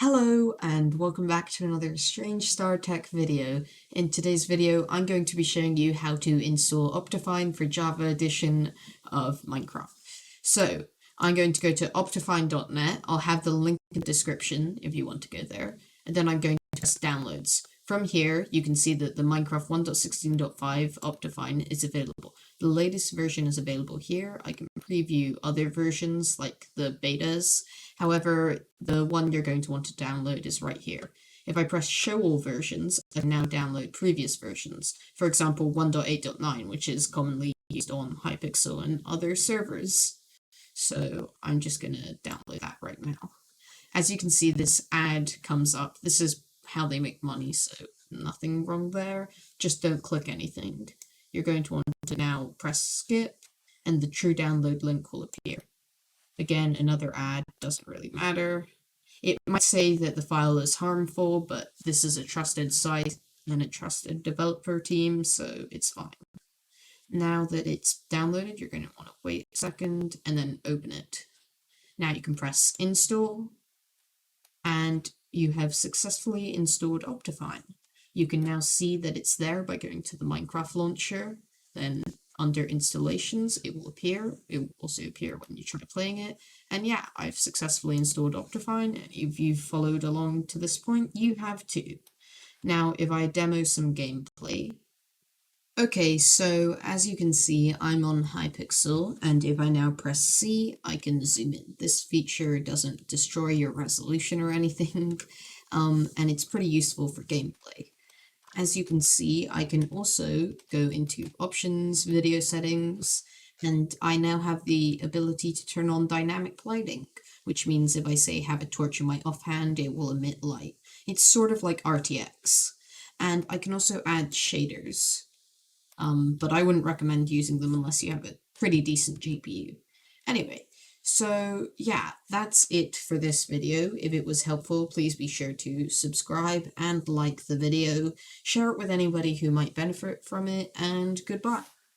Hello and welcome back to another Strange Star Tech video. In today's video, I'm going to be showing you how to install OptiFine for Java edition of Minecraft. So, I'm going to go to optifine.net. I'll have the link in the description if you want to go there. And then I'm going to press downloads. From here, you can see that the Minecraft 1.16.5 OptiFine is available. The latest version is available here. I can preview other versions like the betas. However, the one you're going to want to download is right here. If I press show all versions, I can now download previous versions. For example, 1.8.9, which is commonly used on Hypixel and other servers. So I'm just going to download that right now. As you can see, this ad comes up. This is how they make money, so nothing wrong there. Just don't click anything. You're going to want to now press skip, and the true download link will appear. Again, another ad, doesn't really matter. It might say that the file is harmful, but this is a trusted site and a trusted developer team, so it's fine. Now that it's downloaded, you're going to want to wait a second and then open it. Now you can press install, and you have successfully installed OptiFine. You can now see that it's there by going to the Minecraft launcher. Then under installations, it will appear. It will also appear when you try playing it. And yeah, I've successfully installed OptiFine. And if you've followed along to this point, you have too. Now, if I demo some gameplay. Okay, so as you can see, I'm on Hypixel, and if I now press C, I can zoom in. This feature doesn't destroy your resolution or anything, and it's pretty useful for gameplay. As you can see, I can also go into options, video settings, and I now have the ability to turn on dynamic lighting, which means if I say have a torch in my offhand, it will emit light. It's sort of like RTX. And I can also add shaders. But I wouldn't recommend using them unless you have a pretty decent GPU. Anyway, so yeah, that's it for this video. If it was helpful, please be sure to subscribe and like the video, share it with anybody who might benefit from it, and goodbye.